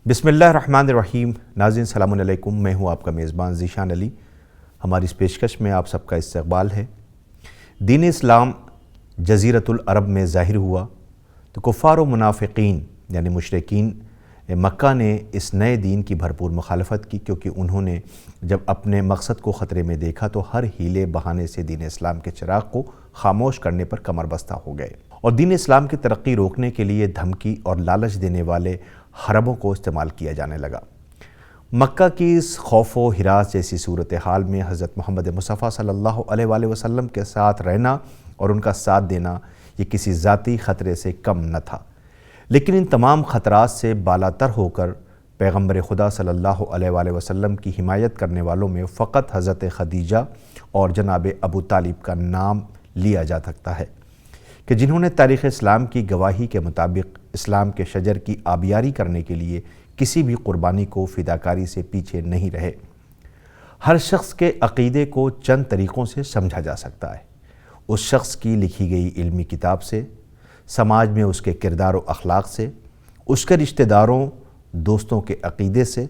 بسم اللہ الرحمن الرحیم۔ ناظرین السلام علیکم، میں ہوں آپ کا میزبان ذیشان علی۔ ہماری اس پیشکش میں آپ سب کا استقبال ہے۔ دین اسلام جزیرۃ العرب میں ظاہر ہوا تو کفار و منافقین یعنی مشرکین مکہ نے اس نئے دین کی بھرپور مخالفت کی، کیونکہ انہوں نے جب اپنے مقصد کو خطرے میں دیکھا تو ہر ہیلے بہانے سے دین اسلام کے چراغ کو خاموش کرنے پر کمر بستہ ہو گئے، اور دین اسلام کی ترقی روکنے کے لیے دھمکی اور لالچ دینے والے حربوں کو استعمال کیا جانے لگا۔ مکہ کی اس خوف و ہراس جیسی صورتحال میں حضرت محمد مصطفیٰ صلی اللہ علیہ وآلہ وسلم کے ساتھ رہنا اور ان کا ساتھ دینا یہ کسی ذاتی خطرے سے کم نہ تھا، لیکن ان تمام خطرات سے بالاتر ہو کر پیغمبر خدا صلی اللہ علیہ وآلہ وسلم کی حمایت کرنے والوں میں فقط حضرت خدیجہ اور جناب ابو طالب کا نام لیا جا سکتا ہے، کہ جنہوں نے تاریخ اسلام کی گواہی کے مطابق اسلام کے شجر کی آبیاری کرنے کے لیے کسی بھی قربانی کو فداکاری سے پیچھے نہیں رہے۔ ہر شخص کے عقیدے کو چند طریقوں سے سمجھا جا سکتا ہے، اس شخص کی لکھی گئی علمی کتاب سے، سماج میں اس کے کردار و اخلاق سے، اس کے رشتہ داروں دوستوں کے عقیدے سے۔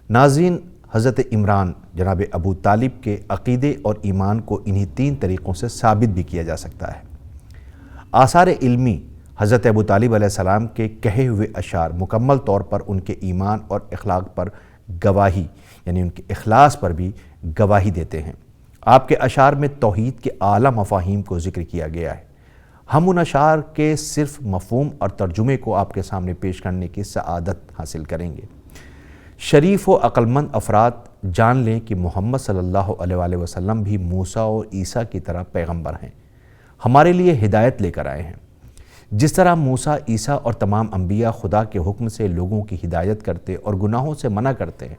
ناظرین، حضرت عمران جناب ابو طالب کے عقیدے اور ایمان کو انہی تین طریقوں سے ثابت بھی کیا جا سکتا ہے۔ آثار علمی حضرت ابو طالب علیہ السلام کے کہے ہوئے اشعار مکمل طور پر ان کے ایمان اور اخلاق پر گواہی یعنی ان کے اخلاص پر بھی گواہی دیتے ہیں۔ آپ کے اشعار میں توحید کے اعلیٰ مفاہیم کو ذکر کیا گیا ہے۔ ہم ان اشعار کے صرف مفہوم اور ترجمے کو آپ کے سامنے پیش کرنے کی سعادت حاصل کریں گے۔ شریف و عقلمند افراد جان لیں کہ محمد صلی اللہ علیہ وآلہ وسلم بھی موسیٰ اور عیسیٰ کی طرح پیغمبر ہیں، ہمارے لیے ہدایت لے کر آئے ہیں۔ جس طرح موسیٰ، عیسیٰ اور تمام انبیاء خدا کے حکم سے لوگوں کی ہدایت کرتے اور گناہوں سے منع کرتے ہیں،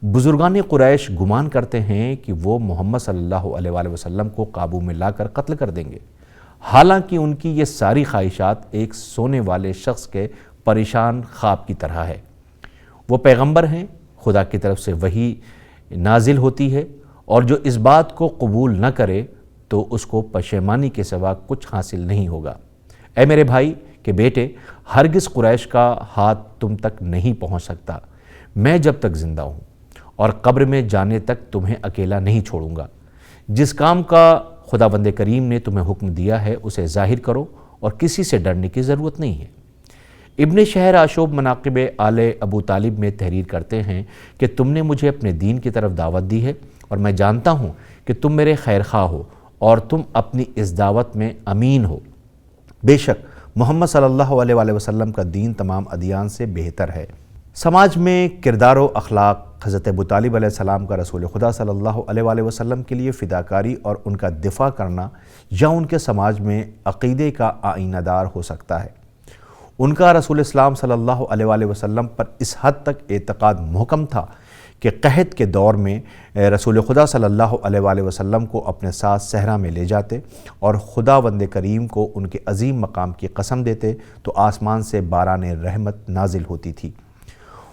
بزرگان قریش گمان کرتے ہیں کہ وہ محمد صلی اللہ علیہ وآلہ وسلم کو قابو میں لا کر قتل کر دیں گے، حالانکہ ان کی یہ ساری خواہشات ایک سونے والے شخص کے پریشان خواب کی طرح ہے۔ وہ پیغمبر ہیں، خدا کی طرف سے وحی نازل ہوتی ہے، اور جو اس بات کو قبول نہ کرے تو اس کو پشیمانی کے سوا کچھ حاصل نہیں ہوگا۔ اے میرے بھائی کہ بیٹے، ہرگز قریش کا ہاتھ تم تک نہیں پہنچ سکتا، میں جب تک زندہ ہوں، اور قبر میں جانے تک تمہیں اکیلا نہیں چھوڑوں گا۔ جس کام کا خداوند کریم نے تمہیں حکم دیا ہے اسے ظاہر کرو، اور کسی سے ڈرنے کی ضرورت نہیں ہے۔ ابن شہر آشوب مناقب آل ابو طالب میں تحریر کرتے ہیں کہ تم نے مجھے اپنے دین کی طرف دعوت دی ہے، اور میں جانتا ہوں کہ تم میرے خیر خواہ ہو اور تم اپنی اس دعوت میں امین ہو۔ بے شک محمد صلی اللہ علیہ وآلہ وسلم کا دین تمام ادیان سے بہتر ہے۔ سماج میں کردار و اخلاق حضرت ابو طالب علیہ السلام کا رسول خدا صلی اللہ علیہ وآلہ وسلم کے لیے فداکاری اور ان کا دفاع کرنا، یا ان کے سماج میں عقیدے کا آئینہ دار ہو سکتا ہے۔ ان کا رسول اسلام صلی اللہ علیہ وآلہ وسلم پر اس حد تک اعتقاد محکم تھا کہ قحط کے دور میں رسول خدا صلی اللہ علیہ وآلہ وسلم کو اپنے ساتھ صحرا میں لے جاتے اور خداوند کریم کو ان کے عظیم مقام کی قسم دیتے تو آسمان سے باران رحمت نازل ہوتی تھی۔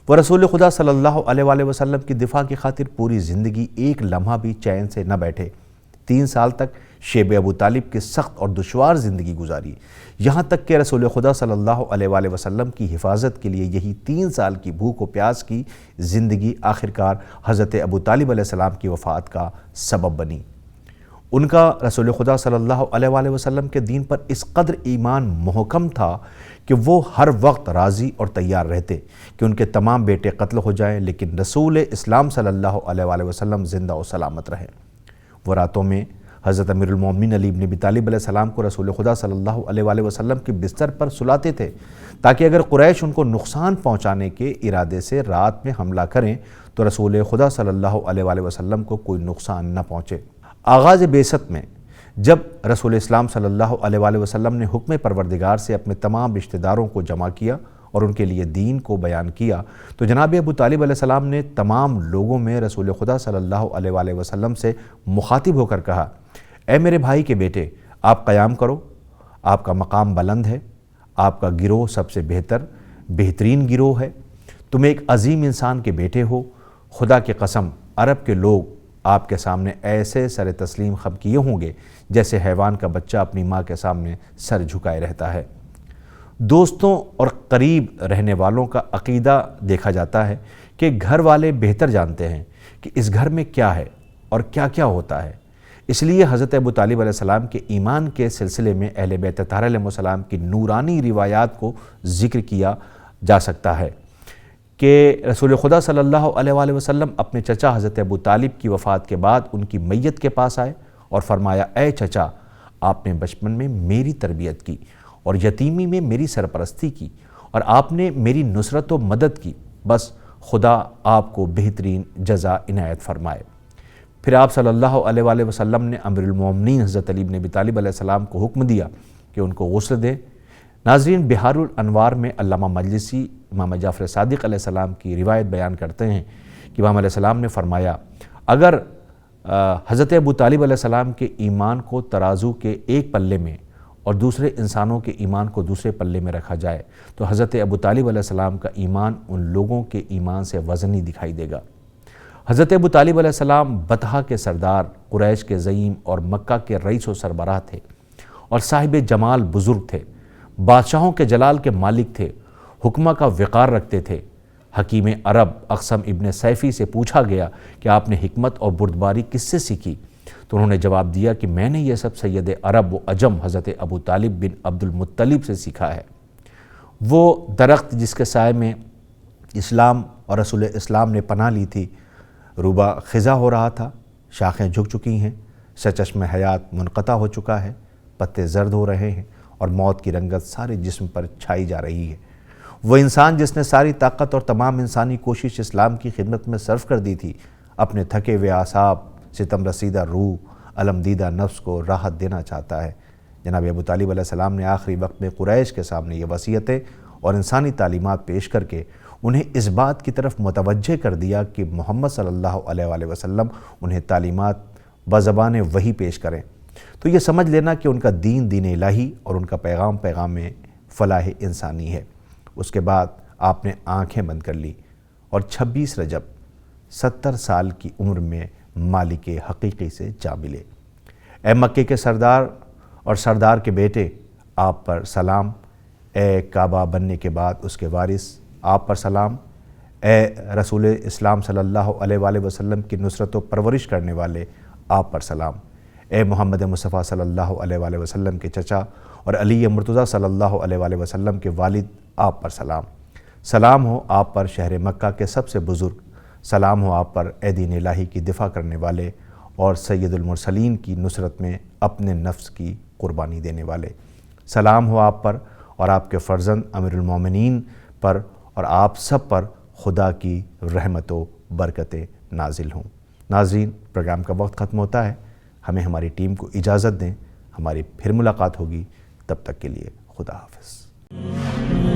وہ رسول خدا صلی اللہ علیہ وآلہ وسلم کی دفاع کی خاطر پوری زندگی ایک لمحہ بھی چین سے نہ بیٹھے۔ 3 سال تک شیب ابو طالب کی سخت اور دشوار زندگی گزاری، یہاں تک کہ رسول خدا صلی اللہ علیہ وآلہ وسلم کی حفاظت کے لیے یہی 3 سال کی بھوک و پیاس کی زندگی آخرکار حضرت ابو طالب علیہ السلام کی وفات کا سبب بنی۔ ان کا رسول خدا صلی اللہ علیہ وآلہ وسلم کے دین پر اس قدر ایمان محکم تھا کہ وہ ہر وقت راضی اور تیار رہتے کہ ان کے تمام بیٹے قتل ہو جائیں، لیکن رسول اسلام صلی اللہ علیہ وآلہ وسلم زندہ و سلامت رہیں۔ وہ راتوں میں حضرت امیر المومنین علی بن ابی طالب علیہ السلام کو رسول خدا صلی اللہ علیہ وآلہ وسلم کے بستر پر سلاتے تھے، تاکہ اگر قریش ان کو نقصان پہنچانے کے ارادے سے رات میں حملہ کریں تو رسول خدا صلی اللہ علیہ وآلہ وسلم کو کوئی نقصان نہ پہنچے۔ آغاز بعثت میں جب رسول اسلام صلی اللہ علیہ وآلہ وسلم نے حکم پروردگار سے اپنے تمام رشتہ داروں کو جمع کیا اور ان کے لیے دین کو بیان کیا تو جناب ابو طالب علیہ السلام نے تمام لوگوں میں رسول خدا صلی اللہ علیہ وآلہ وسلم سے مخاطب ہو کر کہا، اے میرے بھائی کے بیٹے، آپ قیام کرو، آپ کا مقام بلند ہے، آپ کا گروہ سب سے بہترین گروہ ہے، تم ایک عظیم انسان کے بیٹے ہو، خدا کی قسم عرب کے لوگ آپ کے سامنے ایسے سر تسلیم خم کیے ہوں گے جیسے حیوان کا بچہ اپنی ماں کے سامنے سر جھکائے رہتا ہے۔ دوستوں اور قریب رہنے والوں کا عقیدہ دیکھا جاتا ہے کہ گھر والے بہتر جانتے ہیں کہ اس گھر میں کیا ہے اور کیا کیا ہوتا ہے۔ اس لیے حضرت ابو طالب علیہ السلام کے ایمان کے سلسلے میں اہل بیت طاہرہ علیہ السلام کی نورانی روایات کو ذکر کیا جا سکتا ہے کہ رسول خدا صلی اللہ علیہ وآلہ وسلم اپنے چچا حضرت ابو طالب کی وفات کے بعد ان کی میت کے پاس آئے اور فرمایا، اے چچا، آپ نے بچپن میں میری تربیت کی اور یتیمی میں میری سرپرستی کی اور آپ نے میری نصرت و مدد کی، بس خدا آپ کو بہترین جزا عنایت فرمائے۔ پھر آپ صلی اللہ علیہ وآلہ وسلم نے امیر المومنین حضرت علی بن ابی طالب علیہ السلام کو حکم دیا کہ ان کو غسل دیں۔ ناظرین، بہار الانوار میں علامہ مجلسی امام جعفر صادق علیہ السلام کی روایت بیان کرتے ہیں کہ امام علیہ السلام نے فرمایا، اگر حضرت ابو طالب علیہ السلام کے ایمان کو ترازو کے ایک پلے میں اور دوسرے انسانوں کے ایمان کو دوسرے پلے میں رکھا جائے تو حضرت ابو طالب علیہ السلام کا ایمان ان لوگوں کے ایمان سے وزنی دکھائی دے گا۔ حضرت ابو طالب علیہ السلام بطحہ کے سردار، قریش کے زعیم اور مکہ کے رئیس و سربراہ تھے اور صاحب جمال بزرگ تھے، بادشاہوں کے جلال کے مالک تھے، حکمہ کا وقار رکھتے تھے۔ حکیم عرب اقسم ابن سیفی سے پوچھا گیا کہ آپ نے حکمت اور بردباری کس سے سیکھی؟ تو انہوں نے جواب دیا کہ میں نے یہ سب سید عرب و عجم حضرت ابو طالب بن عبد المطلب سے سیکھا ہے۔ وہ درخت جس کے سائے میں اسلام اور رسول اسلام نے پناہ لی تھی، روبہ خزاں ہو رہا تھا، شاخیں جھک چکی ہیں، چشم حیات منقطع ہو چکا ہے، پتے زرد ہو رہے ہیں اور موت کی رنگت سارے جسم پر چھائی جا رہی ہے۔ وہ انسان جس نے ساری طاقت اور تمام انسانی کوشش اسلام کی خدمت میں صرف کر دی تھی، اپنے تھکے ہوئے اعصاب، ستم رسیدہ روح، علم دیدہ نفس کو راحت دینا چاہتا ہے۔ جناب ابو طالب علیہ السلام نے آخری وقت میں قریش کے سامنے یہ وصیتیں اور انسانی تعلیمات پیش کر کے انہیں اس بات کی طرف متوجہ کر دیا کہ محمد صلی اللہ علیہ وآلہ وسلم انہیں تعلیمات بزبان وحی پیش کریں۔ تو یہ سمجھ لینا کہ ان کا دین دین الہی اور ان کا پیغام پیغام فلاح انسانی ہے۔ اس کے بعد آپ نے آنکھیں بند کر لی اور 26 رجب 70 سال کی عمر میں مالک حقیقی سے جا ملے۔ اے مکے کے سردار اور سردار کے بیٹے، آپ پر سلام۔ اے کعبہ بننے کے بعد اس کے وارث، آپ پر سلام۔ اے رسول اسلام صلی اللہ علیہ وآلہ وسلم کی نصرت و پرورش کرنے والے، آپ پر سلام۔ اے محمد مصطفیٰ صلی اللہ علیہ وآلہ وسلم کے چچا اور علی مرتضیٰ صلی اللہ علیہ وآلہ وسلم کے والد، آپ پر سلام۔ سلام ہو آپ پر شہر مکہ کے سب سے بزرگ، سلام ہو آپ پر اے دین الہی کی دفاع کرنے والے اور سید المرسلین کی نصرت میں اپنے نفس کی قربانی دینے والے، سلام ہو آپ پر اور آپ کے فرزند امیر المومنین پر اور آپ سب پر خدا کی رحمت و برکتیں نازل ہوں۔ ناظرین، پروگرام کا وقت ختم ہوتا ہے، ہمیں ہماری ٹیم کو اجازت دیں، ہماری پھر ملاقات ہوگی، تب تک کے لیے خدا حافظ۔